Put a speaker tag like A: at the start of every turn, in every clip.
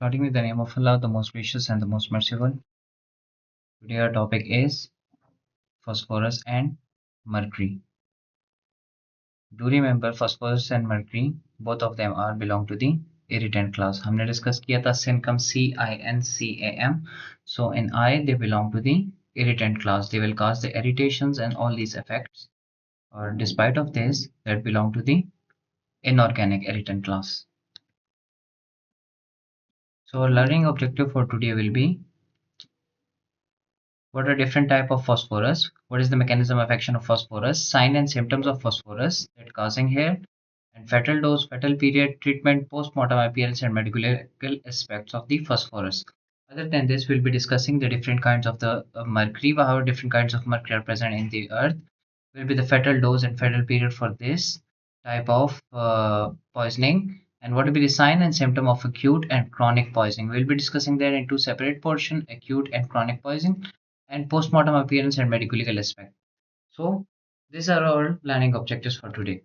A: Starting with the name of Allah, the most gracious and the most merciful. Today our topic is phosphorus and mercury. Do remember phosphorus and mercury, both of them are belong to the irritant class. हमने discuss किया था CINCAM, CINCAM. So in I they belong to the irritant class. They will cause the irritations and all these effects. Or despite of this, that belong to the inorganic irritant class. So our learning objective for today will be what are different type of phosphorus? What is the mechanism of action of phosphorus? Sign and symptoms of phosphorus that causing here, and fatal dose, fatal period, treatment, post-mortem appearance, and medical aspects of the phosphorus. Other than this, we'll be discussing the different kinds of the mercury, how different kinds of mercury are present in the earth. Will be the fatal dose and fatal period for this type of poisoning, and what will be the sign and symptom of acute and chronic poisoning. We'll be discussing that in two separate portions: acute and chronic poisoning, and post-mortem appearance and medical legal aspect. So these are our learning objectives for today.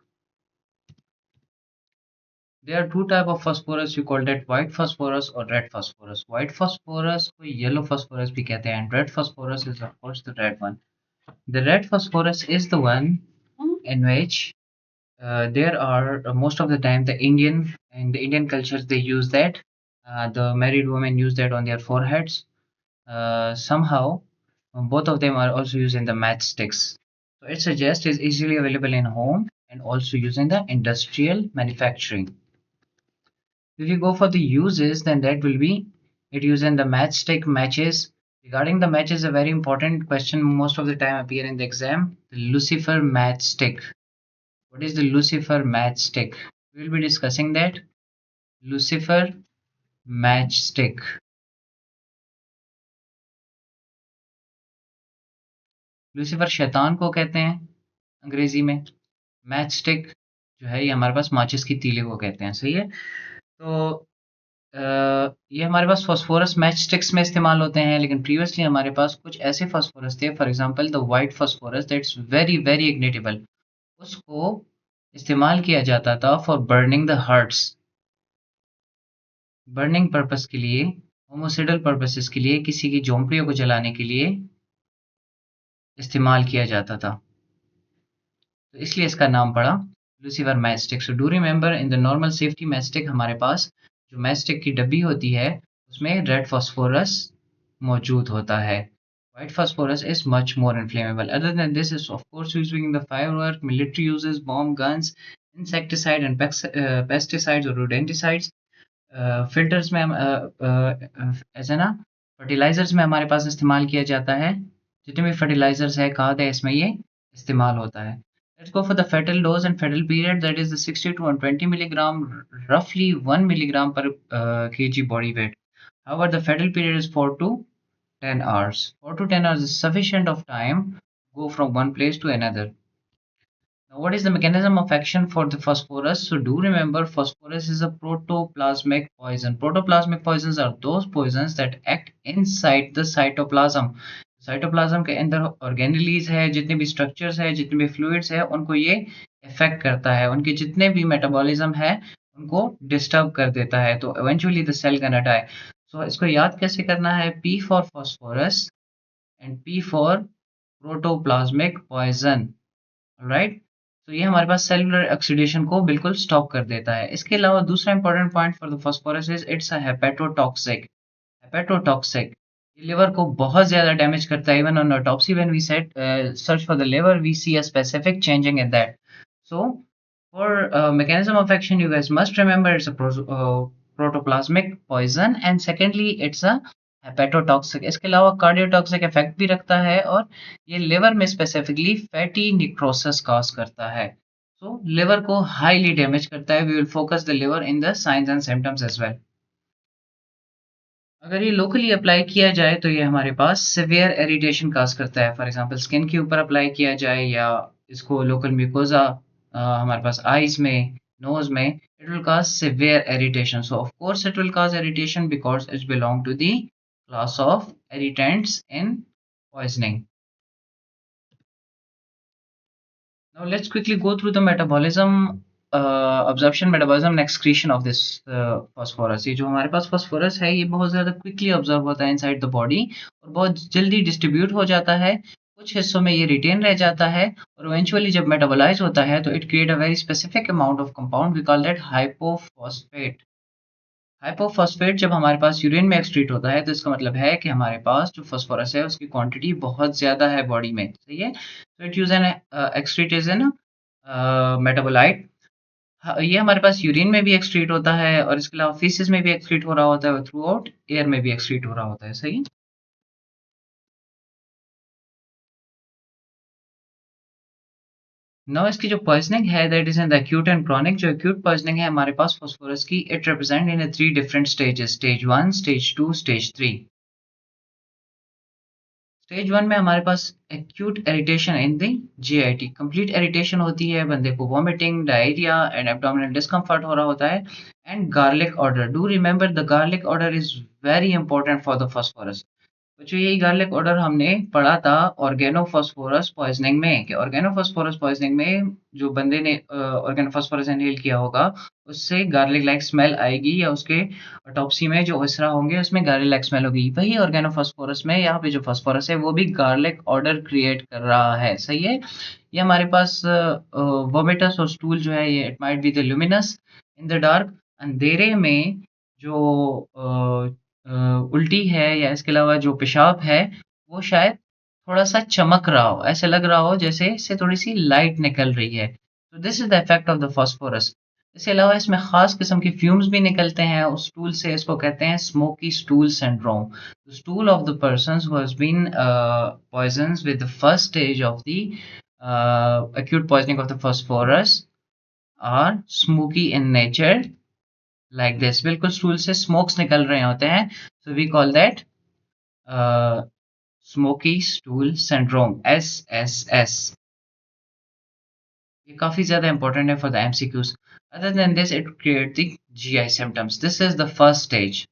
A: There are two type of phosphorus. You call that white phosphorus or red phosphorus. White phosphorus को yellow phosphorus भी कहते हैं, and red phosphorus is of course the red one. The red phosphorus is the one in which there are most of the time in the Indian cultures they use that. The married women use that on their foreheads. Somehow both of them are also used in the matchsticks. So it suggests is easily available in home and also used in the industrial manufacturing. If you go for the uses, then that will be it used in the matchstick matches. Regarding the matches, a very important question most of the time appear in the exam: the Lucifer matchstick. What is the Lucifer matchstick? We will be discussing that. Lucifer matchstick. Lucifer शैतान को कहते हैं अंग्रेजी में। Matchstick जो है ये हमारे पास माचिस की तीली को कहते हैं, सही है। तो ये हमारे पास फॉस्फोरस मैच स्टिक्स में इस्तेमाल होते हैं, लेकिन प्रीवियसली हमारे पास कुछ ऐसे फॉस्फोरस थे, for example the white phosphorus that's very very ignitable, उसको इस्तेमाल किया जाता था for burning the hearts, burning purpose के लिए, होमोसिडल पर्पसेस के लिए, किसी की झोंपड़ियों को जलाने के लिए इस्तेमाल किया जाता था, तो इसलिए इसका नाम पड़ा Lucifer matchstick. So do remember in the normal safety matchstick हमारे पास जो मैचस्टिक की डब्बी होती है उसमें रेड फॉस्फोरस मौजूद होता है। White phosphorus is much more inflammable. Other than this, is of course used in the firework, military uses, bomb guns, insecticide and pesticides or rodenticides. Filters में ऐसे ना फर्टिलाइजर्स में हमारे पास इस्तेमाल किया जाता है, जितने भी फर्टिलाइजर्स है खाद है इसमें ये इस्तेमाल होता है। Let's go for the fatal dose and fatal period, that is the 60 to 120 milligram, roughly 1 milligram per kg body weight. However, the fatal period is 4 to 10 hours. 4 to 10 hours is sufficient of time to go from one place to another. Now, what is the mechanism of action for the phosphorus? So do remember phosphorus is a protoplasmic poison. Protoplasmic poisons are those poisons that act inside the cytoplasm. Cytoplasm के अंदर organelles है, जितने भी structures है, जितने भी fluids है, उनको ये इफेक्ट करता है, उनके जितने भी मेटाबॉलिज्म है उनको डिस्टर्ब कर देता है, तो eventually the cell gonna die. So इसको याद कैसे करना है? P for phosphorus and P for protoplasmic poison, right. तो ये हमारे पास सेलुलर ऑक्सीडेशन को बिल्कुल स्टॉप कर देता है। इसके अलावा दूसरा important point for the phosphorus is it's a hepatotoxic. Hepatotoxic liver को बहुत ज़्यादा डैमेज करता है। Even on autopsy when we set search for the liver we see a specific changing in that. So for mechanism of action you guys must remember it's a protoplasmic poison and secondly it's a hepatotoxic. इसके अलावा cardiotoxic effect भी रखता है और ये liver में specifically fatty necrosis cause करता है, सो लिवर को हाईली डैमेज करता है। We will focus the liver in the signs and symptoms as well. अगर ये लोकली अप्लाई किया जाए तो ये हमारे पास सिवियर इरिटेशन काज करता है। फॉर एग्जांपल स्किन के ऊपर अप्लाई किया जाए या इसको लोकल म्यूकोजा हमारे पास आईज में, नोज में, it will cause severe irritation. So of course it will cause irritation because it belong to the class of irritants in poisoning. Now let's quickly go through the metabolism absorption, metabolism and excretion of this phosphorus. ये जो हमारे पास phosphorus है ये बहुत ज़्यादा quickly absorb होता है inside the body और बहुत जल्दी distribute हो जाता है, कुछ हिस्सों में ये retain रह जाता है और eventually जब metabolize होता है तो it create a very specific amount of compound, we call that hypophosphate. हाइपोफॉस्फेट जब हमारे पास यूरिन में एक्सक्रीट होता है तो इसका मतलब है कि हमारे पास जो फास्फोरस है उसकी क्वांटिटी बहुत ज़्यादा है बॉडी में, सही है। तो it use N excrete is an metabolite. ये हमारे पास यूरिन में भी एक्सक्रीट होता है और इसके अलावा फीसिस में भी एक्सक्रीट हो रहा होता है और थ्रू आउट एयर में भी एक्सक्रीट हो रहा होता है, सही। नाउ इसकी जो पॉइजनिंग है that is in the acute and chronic. जो एक्यूट पॉइजनिंग है हमारे पास फास्फोरस की, it represent in 3 different stages, stage 1, stage 2, stage 3। Stage 1 में हमारे पास acute irritation in the GIT, complete irritation होती है, बंदे को vomiting, diarrhoea and abdominal discomfort हो रहा होता है। And garlic odour, do remember the garlic odour is very important for the phosphorus. बच्चों यही गार्लिक ऑर्डर हमने पढ़ा था ऑर्गेनोफॉस्फोरस पॉइजनिंग में, कि ऑर्गेनोफॉस्फोरस पॉइजनिंग में जो बंदे ने ऑर्गेनोफॉस्फोरस इनहेल किया होगा उससे गार्लिक लाइक स्मेल आएगी, या उसके ऑटोप्सी में जो ओसरा होंगे उसमें गार्लिक लाइक स्मेल होगी। वही ऑर्गेनोफॉस्फोरस में यहाँ पे जो फास्फोरस है वो भी गार्लिक ऑर्डर क्रिएट कर रहा है, सही है। ये हमारे पास वोमिटस और स्टूल जो है ये it might be the luminous in the dark, अंधेरे में जो उल्टी है या इसके अलावा जो पेशाब है वो शायद थोड़ा-सा चमक रहा हो, ऐसे लग रहा हो जैसे इससे थोड़ी-सी लाइट निकल रही है। तो this is the effect of the phosphorus. इसके अलावा इसमें ख़ास किस्म के फ्यूम्स भी निकलते हैं उस स्टूल से, इसको कहते हैं smoky stool syndrome. The stool of the person who has been poisoned with the first stage of the acute poisoning of the phosphorus are smoky in nature, like this। बिल्कुल stool से smokes निकल रहे होते हैं, so we call that smoky stool syndrome, SSS। ये काफी ज्यादा important है for the MCQs. Other than this it create the GI symptoms. This is the first stage.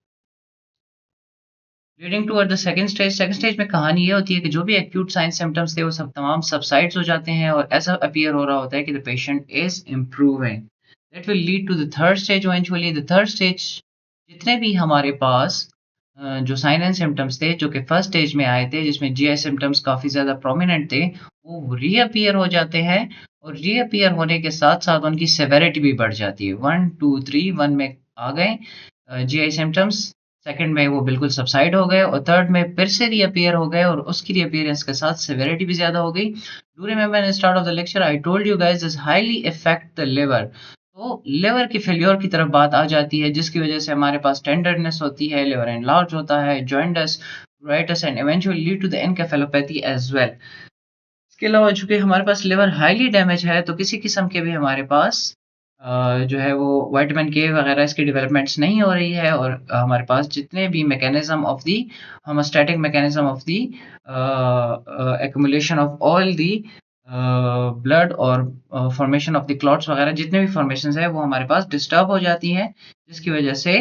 A: Leading toward the second stage. Second stage में कहानी ये होती है कि जो भी एक्यूट साइन सिम्टम्स थे वो सब तमाम सबसाइड्स हो जाते हैं और ऐसा अपीयर हो रहा होता है कि the patient is improving. That will lead to the third stage eventually. The third stage जितने भी हमारे पास जो साइन एंड सिम्टम्स थे जो कि फर्स्ट स्टेज में आए थे जिसमें जीआई सिम्टम्स काफ़ी ज़्यादा प्रोमिनेंट थे वो रीअपीयर हो जाते हैं और रीअपीयर होने के साथ साथ उनकी सेवेरिटी भी बढ़ जाती है। 1 2 3 1 में आ गए जीआई सिम्टम्स, सेकंड में वो बिल्कुल सबसाइड हो गए और थर्ड में फिर से रीअपीयर हो गए और उसकी रीअपीयरेंस के साथ सेवेरिटी भी ज़्यादा हो गई। Do remember in start of the lecture I told you guys this highly effect the liver. तो लिवर की फेल्योर की तरफ बात आ जाती है जिसकी वजह से हमारे पास टेंडरनेस होती है, लिवर एनलार्ज होता है, jaundice, pruritus and eventually lead to the encephalopathy as well. इसके अलावा चूंकि हमारे पास लिवर हाईली डैमेज है तो किसी किस्म के भी हमारे पास जो है वो विटामिन के वगैरह इसकी डेवलपमेंट्स नहीं हो रही है और हमारे पास जितने भी mechanism of the homeostatic mechanism of the accumulation of all the blood और फॉर्मेशन ऑफ द क्लॉट्स वगैरह जितने भी फॉर्मेशंस है वो हमारे पास डिस्टर्ब हो जाती हैं जिसकी वजह से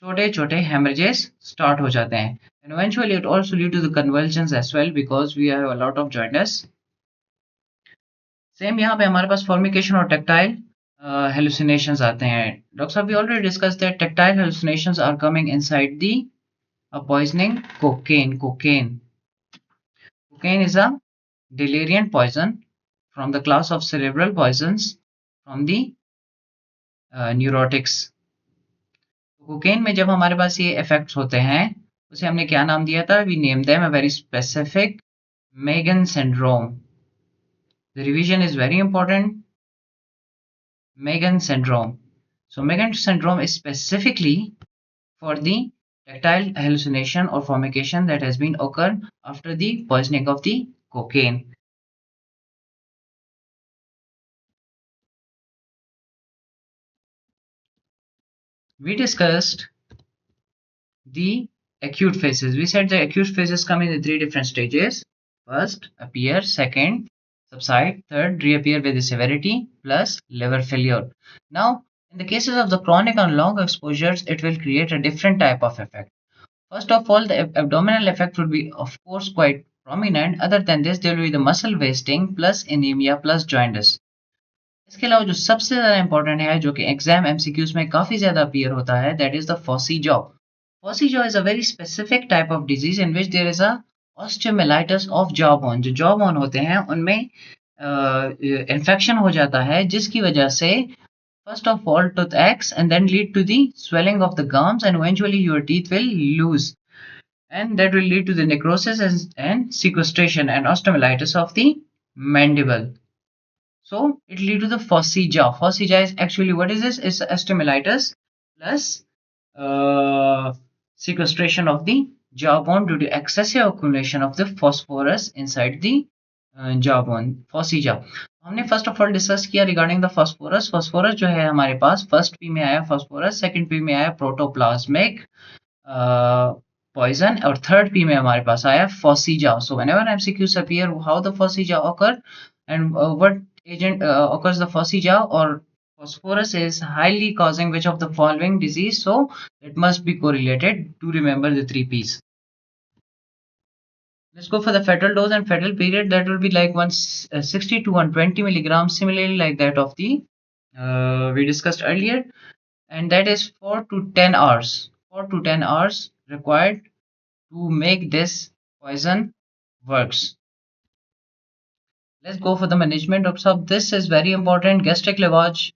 A: छोटे छोटे हेमरेजेस स्टार्ट हो जाते हैं। And eventually it also lead to the convulsions as well because we have a lot of joints. Same यहाँ पे हमारे पास फॉर्मिकेशन और टेक्टाइल hallucinations आते हैं। डॉक्टर साहब we already discuss that tactile hallucinations are coming inside the poisoning cocaine। Cocaine is a delirium poison from the class of cerebral poisons from the neurotics। Cocaine में जब हमारे पास ये इफेक्ट्स होते हैं उसे हमने क्या नाम दिया था? We name them a very specific Megan syndrome. The revision is very important. Megan syndrome. So Megan syndrome is specifically for the tactile hallucination or formication that has been occurred after the poisoning of the cocaine. We discussed the acute phases. We said the acute phases come in the 3 different stages. First, appear. Second, subside. Third, reappear with the severity plus liver failure. Now, in the cases of the chronic and long exposures, it will create a different type of effect. First of all, the abdominal effect would be, of course, quite prominent. Other than this, there will be the muscle wasting plus anemia plus jaundice. इसके अलावा जो सबसे ज़्यादा important है जो कि exam MCQs में काफ़ी ज़्यादा अपीयर होता है, that is the phossy jaw. Phossy jaw is a very specific type of disease in which there is a osteomyelitis of jaw bone. जो जॉ बोन होते हैं उनमें इन्फेक्शन हो जाता है, जिसकी वजह से first of all tooth aches and then lead to the swelling of the gums, and eventually your teeth will lose, and that will lead to the necrosis and sequestration and osteomyelitis of the mandible. So it lead to the fossi jaw. Fossi jaw is actually, what is this? It's osteomyelitis plus sequestration of the jawbone due to excessive accumulation of the phosphorus inside the jawbone. Fossi jaw. हमने first of all discuss किया regarding the phosphorus. Phosphorus जो है हमारे पास first P में आया phosphorus, second P में आया protoplasmic poison, और थर्ड पी में हमारे पास आया phossy jaw. So whenever MCQs appear how the phossy jaw occur and what agent occurs the faucija or phosphorus is highly causing which of the following disease, so it must be correlated to remember the three p's. Let's go for the fetal dose and fetal period. That will be like 160 to 120 milligrams, similarly like that of the we discussed earlier, and that is 4 to 10 hours. 4 to 10 hours required to make this poison works. Let's go for the management. Doctor साहब, this is very important. Gastric lavage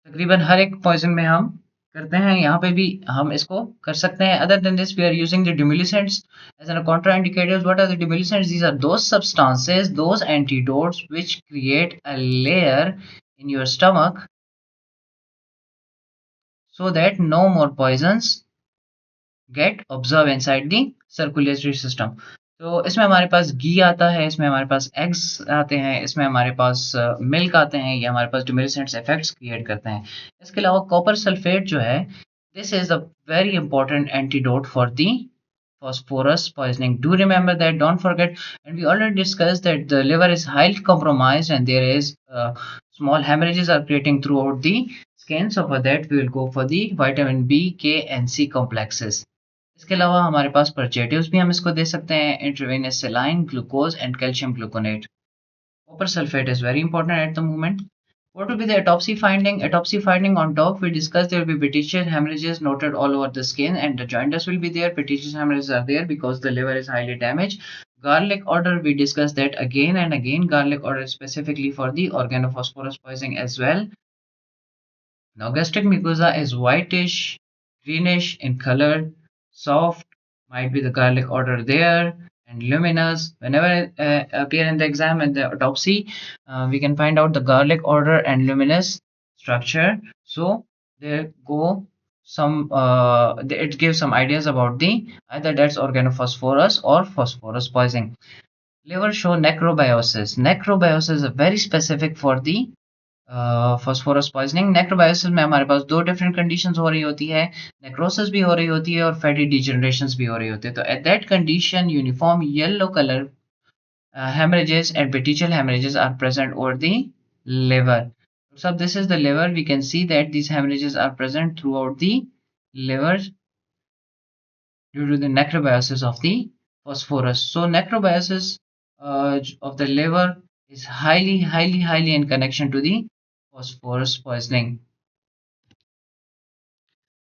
A: तकरीबन हर एक poison में हम करते हैं, यहाँ पे भी हम इसको कर सकते हैं. Other than this we are using the demulcents as an contraindicators. What are the demulcents? These are those substances, those antidotes which create a layer in your stomach so that no more poisons get observed inside the circulatory system. तो इसमें हमारे पास घी आता है, इसमें हमारे पास eggs आते हैं, इसमें हमारे पास मिल्क आते हैं, ये हमारे पास डिमुलेसेंट्स इफेक्ट्स क्रिएट करते हैं. इसके अलावा कॉपर सल्फेट जो है, this is a very important antidote for the phosphorus poisoning. Do remember that, don't forget. And we already discussed that the liver is highly compromised and there is small hemorrhages are creating throughout the skin. So for that we will go for the vitamin B, K and C complexes. इसके अलावा हमारे पास परचेटिव्स भी हम इसको दे सकते हैं, intravenous सेलाइन, glucose and calcium gluconate. Copper sulphate is very important at the moment. What will be the autopsy finding? Autopsy finding on top we discussed there will be petechial hemorrhages noted all over the skin and the jaundice will be there. Petechial hemorrhages are there because the liver is highly damaged. Garlic order we discussed that again and again. Garlic order specifically for the organophosphorus poisoning as well. Now gastric mucosa is whitish, greenish in color, soft, might be the garlic order there, and luminous. Whenever appear in the exam and the autopsy, we can find out the garlic order and luminous structure. So there go some it gives some ideas about the either that's organophosphorus or phosphorus poisoning. Liver show necrobiosis. Necrobiosis is very specific for the phosphorus poisoning. Necrobiosis में हमारे पास दो different conditions हो रही होती है, necrosis भी हो रही होती है और फैटी डिजनरेशंस भी हो रही होती है. तो at that condition uniform yellow colour hemorrhages and petechial hemorrhages are present over the liver. So this is the liver. We can see that these hemorrhages are present throughout the liver due to the necrobiosis of the phosphorus. So necrobiosis of the liver is highly in connection to the phosphorus poisoning.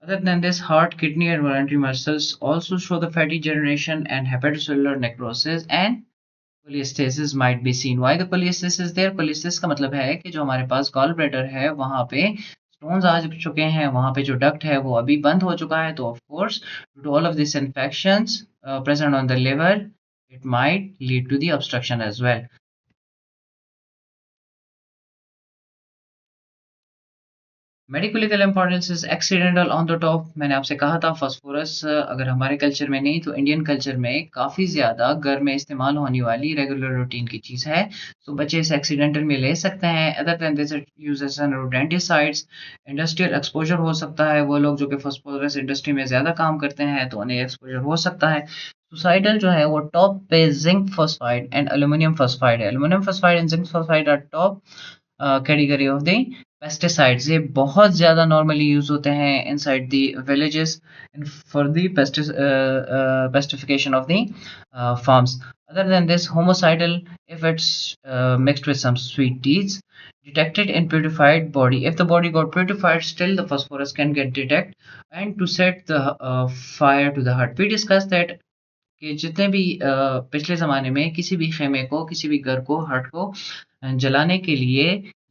A: Other than this, heart, kidney and voluntary muscles also show the fatty generation and hepatocellular necrosis and cholestasis might be seen. Why the cholestasis is there? Cholestasis का मतलब है कि जो हमारे पास gall bladder है वहाँ पे stones आ चुके हैं, वहाँ पे जो डक्ट है वो अभी बंद हो चुका है. तो of course due to all of these infections present on the liver, it might lead to the obstruction as well. Medical importance is accidental on the top. मैंने आपसे कहा था फास्फोरस अगर हमारे कल्चर में नहीं तो इंडियन कल्चर में काफ़ी ज़्यादा घर में इस्तेमाल होने वाली रेगुलर रूटीन की चीज़ है. तो बच्चे इसे एक्सीडेंटल में ले सकते हैं. Other than this uses an rodenticides. Industrial exposure हो सकता है, वो लोग जो कि फास्फोरस इंडस्ट्री में ज़्यादा काम करते हैं तो उन्हें एक्सपोजर हो सकता है. सुसाइडल जो है वो टॉप पे zinc phosphide and aluminium phosphide है. Aluminium phosphide and zinc phosphide are top category of the pesticides ये बहुत ज़्यादा नॉर्मली यूज़ होते हैं inside the villages and for the pestification of the farms. Other than this, homicidal, if it's mixed with some sweet teas, detected in purified body. If the body got purified, still the phosphorus can get detect. And to set the fire to the hut. We discussed that कि जितने भी पिछले ज़माने में किसी भी ख़ेमे को, किसी भी घर को, हट को जलाने के लिए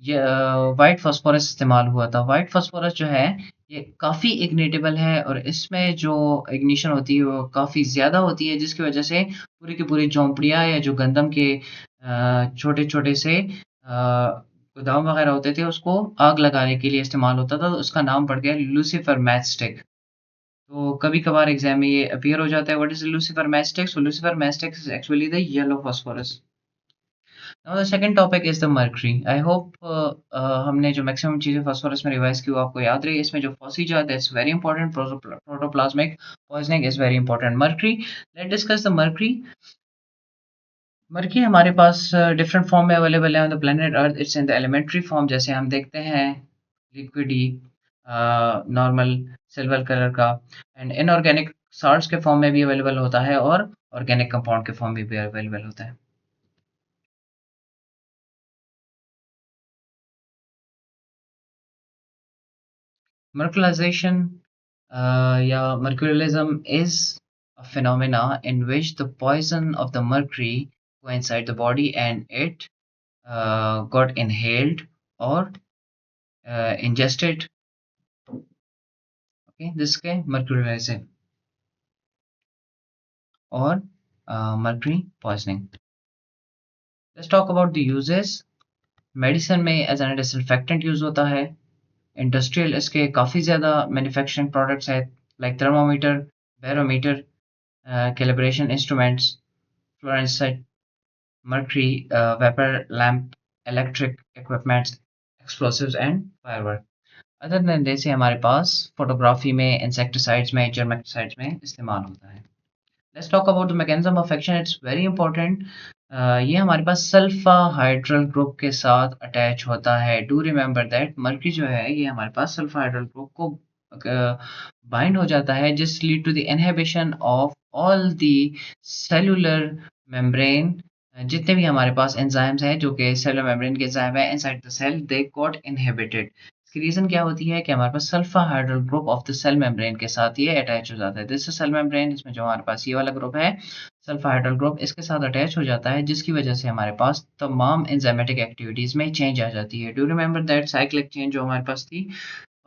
A: ये व्हाइट फ़ॉस्फ़ोरस इस्तेमाल हुआ था। व्हाइट फ़ॉस्फ़ोरस जो है, ये काफ़ी इग्निटेबल है और इसमें जो इग्निशन होती है, वो काफ़ी ज़्यादा होती है, जिसकी वजह से पूरी की पूरी झोंपड़ियाँ या जो गंदम के छोटे-छोटे से गोदाम वग़ैरह होते थे, उसको आग लगाने के लिए इस्तेमाल होता था, तो उसका नाम पड़ गया लूसिफर मैच स्टिक। तो कभी-कभार एग्ज़ाम में ये अपीयर हो जाता है, what is Lucifer matchstick? So Lucifer matchstick is actually the yellow phosphorus. Now the second topic is the mercury. I hope हमने जो मैक्सिमम चीज़ें फास्फोरस में रिवाइज़ की वो आपको याद रही। इसमें जो फॉसी है that's very important, protoplasmic poisoning is very important. Mercury, let's discuss the mercury. Mercury हमारे पास डिफरेंट फॉर्म में अवेलेबल है on the planet earth. It's in the elementary form, जैसे हम देखते हैं लिक्विडी, नॉर्मल सिल्वर कलर का, एंड इनऑर्गेनिक सॉल्ट्स के फॉर्म में भी अवेलेबल होता है और ऑर्गेनिक कंपाउंड के फॉर्म में भी अवेलेबल होता है। Mercurialization या mercurialism is a phenomena in which the poison of the mercury go inside the body and it got inhaled or ingested. Okay, this is mercurialism or mercury poisoning. Let's talk about the uses. Medicine में as an disinfectant use होता है। Industrial इसके काफ़ी ज़्यादा manufacturing products है, like thermometer, barometer, calibration instruments, fluorescent, mercury, vapour lamp, electric equipments, explosives and firework. Other than जैसे हमारे पास photography में, इंसेक्टिसाइड्स में, जर्मेटिसाइड्स में इस्तेमाल होता है। Let's talk about the mechanism of action, it's very important. ये हमारे पास सल्फा हाइड्रल ग्रुप के साथ अटैच होता है। डू रिमेंबर दैट मर्क्यूरी जो है ये हमारे पास सल्फा हाइड्रल ग्रुप को बाइंड हो जाता है, जिस lead to the inhibition of all the cellular membrane. जितने भी हमारे पास एंजाइम्स हैं जो कि सेलुलर मेम्ब्रेन के एंजाइम है inside the cell, they got inhibited. इसकी रीज़न क्या होती है कि हमारे पास sulfhydryl group of the cell membrane के साथ ये अटैच हो जाता है। दिस इज सेल मेम्ब्रेन, इसमें जो हमारे पास ये वाला ग्रुप है सल्फा हाइड्रल ग्रुप, इसके साथ अटैच हो जाता है, जिसकी वजह से हमारे पास तमाम एंजाइमेटिक एक्टिविटीज़ में चेंज आ जाती है। Do remember that cyclic change जो हमारे पास थी,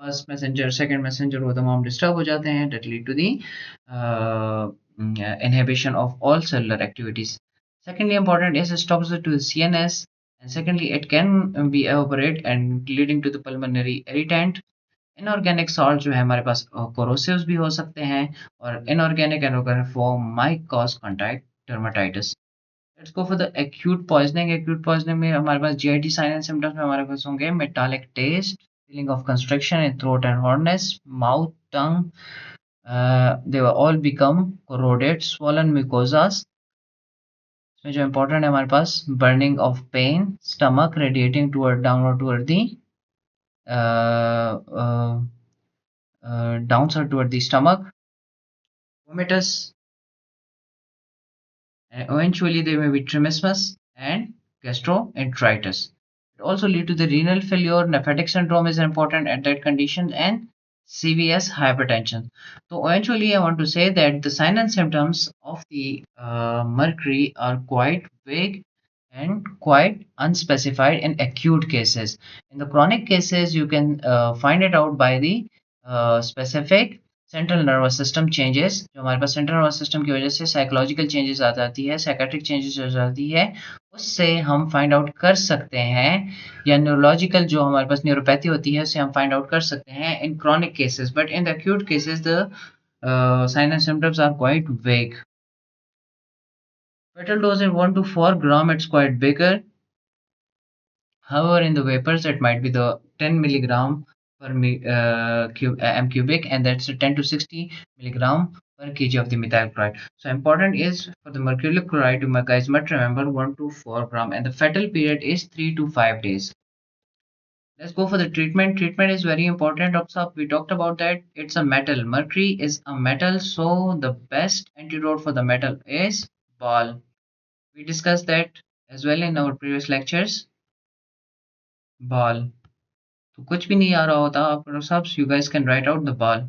A: फर्स्ट मैसेंजर, सेकंड मैसेंजर, वो तमाम डिस्टर्ब हो जाते हैं, that lead to the inhibition of all cellular activities. Secondly, important is it toxic to the CNS, and secondly, it can be evaporate and leading to the pulmonary irritant. Inorganic salt जो है हमारे पास कोरोसिव्स भी हो सकते हैं और inorganic and organic form might cause contact dermatitis. Let's go for the acute poisoning. Acute poisoning में हमारे पास जीआईटी साइन एंड सिम्टम्स में हमारे पास होंगे metallic taste, feeling of constriction in throat and hoarseness, mouth, tongue, they will all become corroded, swollen mucosas. इसमें जो important है हमारे पास burning of pain, stomach radiating toward downward toward the uh, uh, downside toward the stomach, vomitus, and eventually there may be trismus and gastroenteritis. It also lead to the renal failure. Nephrotic syndrome is important at that condition and CVS hypertension. So eventually, I want to say that the signs and symptoms of the mercury are quite vague and quite unspecified in acute cases. In the chronic cases, you can find it out by the specific central nervous system changes. जो हमारे पास central nervous system की वजह से psychological changes आ जाती है, psychiatric changes आ जाती है, उससे हम फाइंड आउट कर सकते हैं, या न्यूरोलॉजिकल जो हमारे पास न्यूरोपैथी होती है उससे हम फाइंड आउट कर सकते हैं in chronic cases, but in the acute cases the sign and symptoms are quite vague. Fetal dose in 1 to 4 gram, it's quite bigger. However, in the vapors, it might be the 10 milligram per m cubic, and that's a 10 to 60 milligram per kg of the methyl chloride. So important is for the mercurial chloride, you guys must remember 1 to 4 gram, and the fetal period is 3 to 5 days. Let's go for the treatment. Treatment is very important. Also, we talked about that. It's a metal. Mercury is a metal, so the best antidote for the metal is ball. We discussed that as well in our previous lectures. Ball. तो कुछ भी नहीं आ रहा होता आप सब, you guys can write out the ball.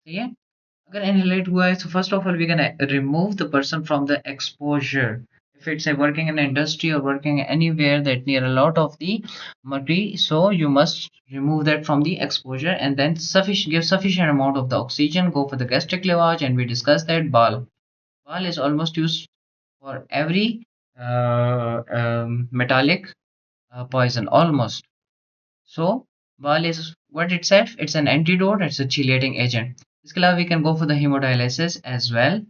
A: सही है? अगर inhalate हुआ है, so first of all we can remove the person from the exposure. If it's working in industry or working anywhere that near a lot of the mercury, so you must remove that from the exposure and then give sufficient amount of the oxygen. Go for the gastric lavage, and we discussed that ball. Ball is almost used for every metallic poison almost. So ball is what itself, it's an antidote, it's a chelating agent. इसके अलावा we can go for the hemodialysis as well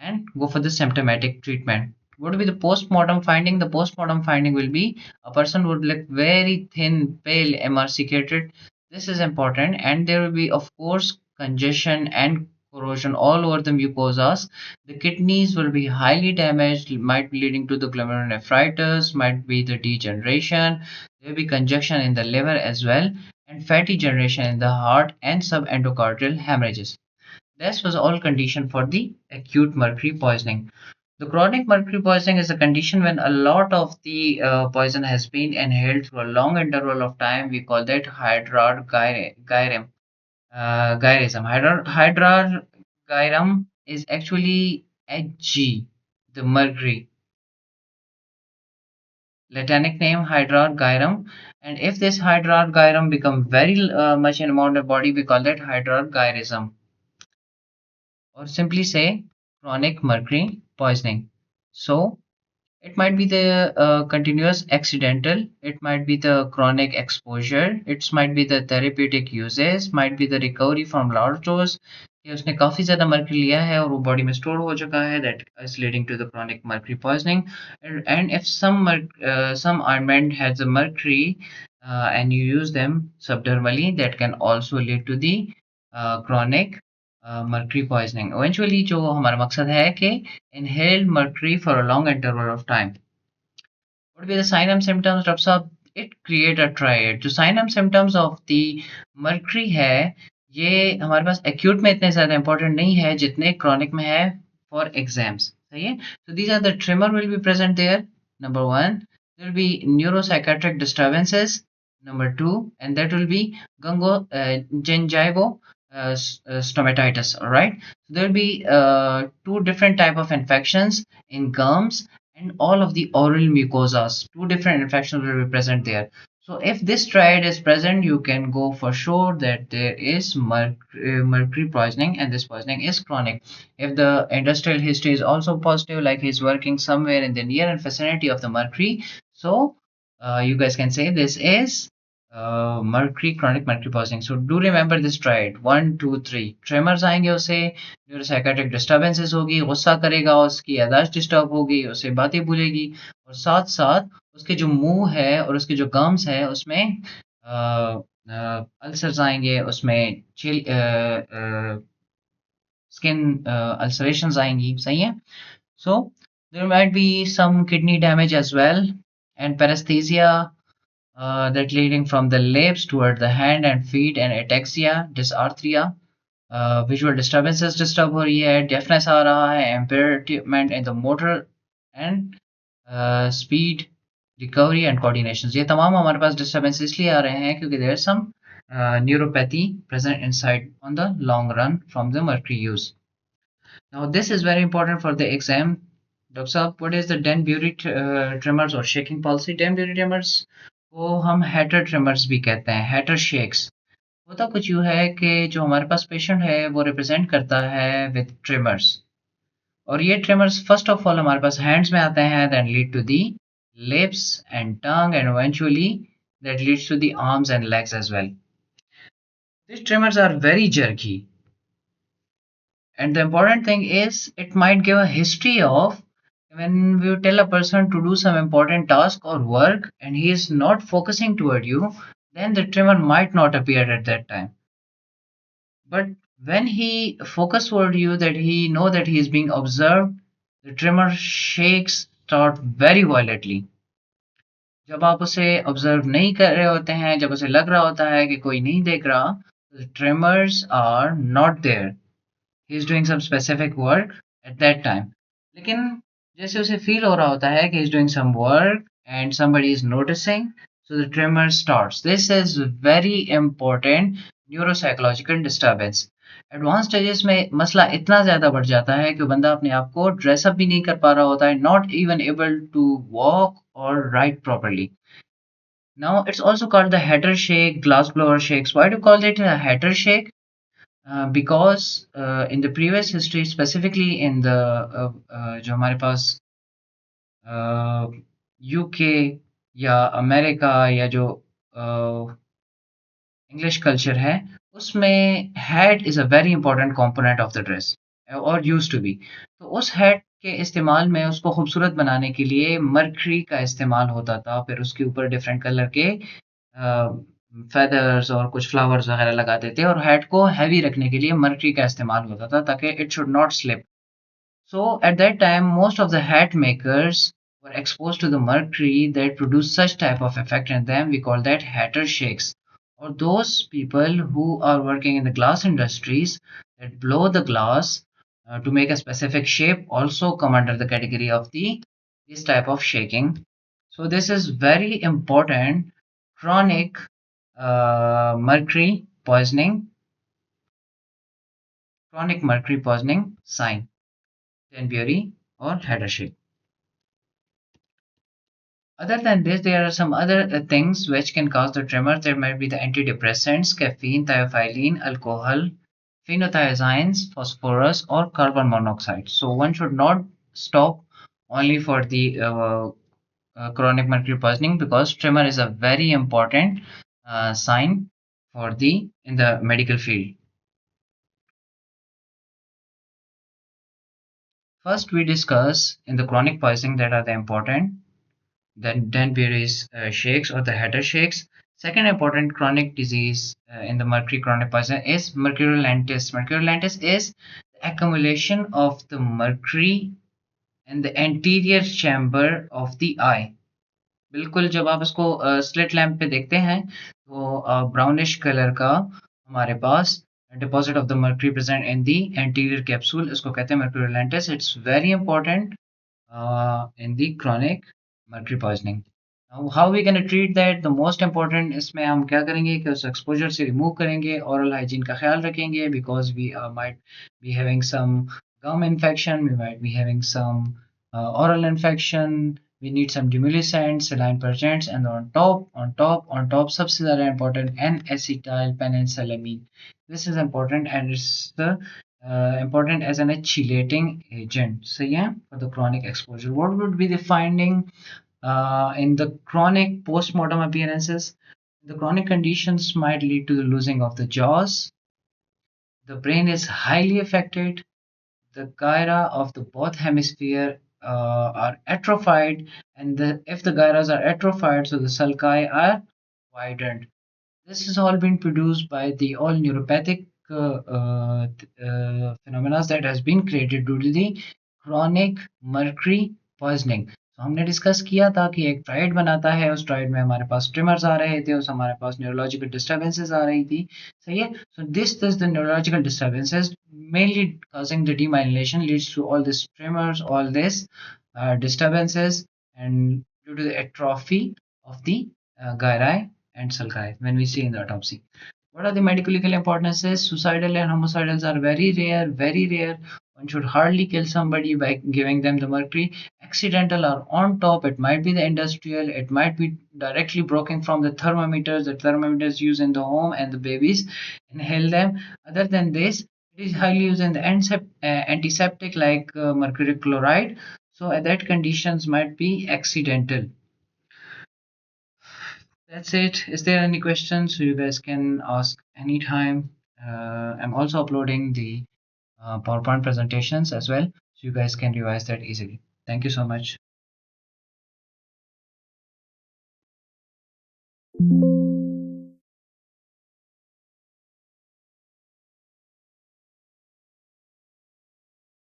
A: and go for the symptomatic treatment. What will be the post-mortem finding? The post-mortem finding will be a person would look very thin, pale, emaciated. This is important, and there will be, of course, congestion and corrosion all over the mucosas. The kidneys will be highly damaged, might be leading to the glomerulonephritis, might be the degeneration. There will be congestion in the liver as well, and fatty generation in the heart and subendocardial hemorrhages. This was all condition for the acute mercury poisoning. The chronic mercury poisoning is a condition when a lot of the poison has been inhaled through a long interval of time. We call that hydrargyrum. Hydrargyrum is actually Hg, the mercury. Latinic name hydrargyrum. And if this hydrargyrum become very much in amount of body, we call that hydrargyrism, or simply say chronic mercury poisoning. So it might be the continuous accidental, it might be the chronic exposure, it might be the therapeutic uses, might be the recovery from large dose कि उसने काफ़ी ज़्यादा mercury लिया है और वो body में store हो चुका है, that is leading to the chronic mercury poisoning. And if some ointment has a mercury and you use them subdermally, that can also lead to the chronic mercury poisoning. Eventually जो हमारा मकसद है कि inhaled mercury for a long interval of time. What would be the sign and symptoms, doctor साहब? It create a triad. जो sign and symptoms of the mercury है, ये हमारे पास acute में इतने ज़्यादा important नहीं है जितने chronic में है for exams. सही है? So these are the tremor will be present there. Number one, there will be neuropsychiatric disturbances. Number two, and that will be gingival stomatitis. All right. So there will be two different type of infections in gums and all of the oral mucosas. Two different infections will be present there. So if this triad is present, you can go for sure that there is mercury poisoning, and this poisoning is chronic. If the industrial history is also positive, like he's working somewhere in the near and vicinity of the mercury, so you guys can say this is mercury, chronic mercury poisoning. So do remember this triad, 1 2 3. Tremors आएंगे उसे, neuropsychiatric disturbances होगी, गुस्सा करेगा, उसकी याददाश्त disturb होगी, उसे बातें भूलेगी, और साथ साथ उसके जो मुंह है और उसके जो गम्स है उसमें अल्सर्स आएंगे, उसमें स्किन अल्सरेशंस आएंगी. सही है? So there might be some kidney damage as well, and paresthesia that leading from the lips toward the hand and feet, and ataxia, dysarthria, visual disturbances disturb हो रही है, deafness आ रहा है, impairment in the motor and speed, recovery and coordination. ये तमाम हमारे पास disturbance इसलिए आ रहे हैं क्योंकि there is some neuropathy present inside on the long run from the mercury use. Now this is very important for the exam. Doctor साहब, what is the Denbury tremors or shaking palsy? Denbury tremors को हम Hatter tremors भी कहते हैं, Hatter shakes. होता कुछ यूँ है कि जो हमारे पास पेशेंट है वो रिप्रेजेंट करता है विद ट्रेमर्स, और ये ट्रेमर्स फर्स्ट ऑफ ऑल हमारे पास हैंड्स में आते हैं, then lead to the lips and tongue, and eventually that leads to the arms and legs as well. These tremors are very jerky, and the important thing is it might give a history of when you tell a person to do some important task or work and he is not focusing toward you, then the tremor might not appear at that time. But when he focus toward you, that he know that he is being observed, the tremor shakes start very violently. जब आप उसे observe नहीं कर रहे होते हैं, जब उसे लग रहा होता है कि कोई नहीं देख रहा, tremors are not there, he is doing some specific work at that time. लेकिन जैसे उसे फील हो रहा होता है कि is doing some work and somebody is noticing, so the tremor starts. This is very important neuropsychological disturbance. Advance stages में मसला इतना ज़्यादा बढ़ जाता है कि बंदा अपने आप को ड्रेसअप भी नहीं कर पा रहा होता है, not even able to walk और write properly. Now it's also called the hatter shake, glass blower shakes. Why do you call it a hatter shake? Because in the previous history, specifically in the जो हमारे पास UK या America या जो English culture है, उसमें hat is a very important component of the dress और used to be. तो उस हैट के इस्तेमाल में उसको खूबसूरत बनाने के लिए मरकरी का इस्तेमाल होता था, फिर उसके ऊपर डिफरेंट कलर के फेदर्स और कुछ फ्लावर्स वगैरह लगाते थे और हैट को हैवी रखने के लिए मरकरी का इस्तेमाल होता था ताकि it should not slip. So at that time, most of the hat makers were exposed to the mercury that produced such type of effect in them. We call that hatter shakes. Or those people who are working in the glass industries that blow the glass to make a specific shape also come under the category of the this type of shaking. So this is very important chronic mercury poisoning, chronic mercury poisoning sign, Denbury or hatter shake. Other than this, there are some other things which can cause the tremor. There might be the antidepressants, caffeine, thiophyllene, alcohol, phenothiazines, phosphorus, or carbon monoxide. So one should not stop only for the chronic mercury poisoning because tremor is a very important sign for the in the medical field. First, we discuss in the chronic poisoning that are the important. Then Denbury's shakes or the Hatter shakes. Second important chronic disease in the mercury chronic poison is mercurilentis. Mercurilentis is the accumulation of the mercury in the anterior chamber of the eye. बिल्कुल जब आप इसको slit lamp पे देखते हैं तो brownish colour का हमारे पास deposit of the mercury present in the anterior capsule, इसको कहते हैं mercurilentis. It's very important in the chronic mercury poisoning. Now, how we gonna treat that? The most important इसमें हम क्या करेंगे कि उस exposure से remove करेंगे, oral hygiene का ख्याल रखेंगे because we might be having some gum infection, we might be having some oral infection, we need some demulcent, saline purgants, and on top सबसे ज़्यादा important N-acetyl penicillamine. This is important and it's the important as an chelating agent. So yeah, for the chronic exposure, what would be the finding in the chronic post-mortem appearances? The chronic conditions might lead to the losing of the jaws. The brain is highly affected. The gyra of the both hemisphere are atrophied, and if the gyras are atrophied, so the sulci are widened. This has all been produced by the all neuropathic phenomena that has been created due to the chronic mercury poisoning. तो हमने discuss किया था कि एक tried बनाता है, उस tried में हमारे पास ट्रिमर्स आ रहे थे, उस हमारे पास न्यूरोलॉजिकल डिस्टर्बेंसेस आ रही थी, सही है। So this the neurological disturbances mainly causing the demyelination leads to all these tremors, all this disturbances, and due to the atrophy of the gyri and sulci when we see in the autopsy. What are the medical legal importances? Suicidal and homicidals are very rare, very rare. One should hardly kill somebody by giving them the mercury. Accidental are on top. It might be the industrial. It might be directly broken from the thermometers. The thermometers used in the home and the babies inhale them. Other than this, it is highly used in the antiseptic like mercury chloride. So that conditions might be accidental. That's it. Is there any questions? So you guys can ask anytime. I'm also uploading the PowerPoint presentations as well, so you guys can revise that easily. Thank you so much.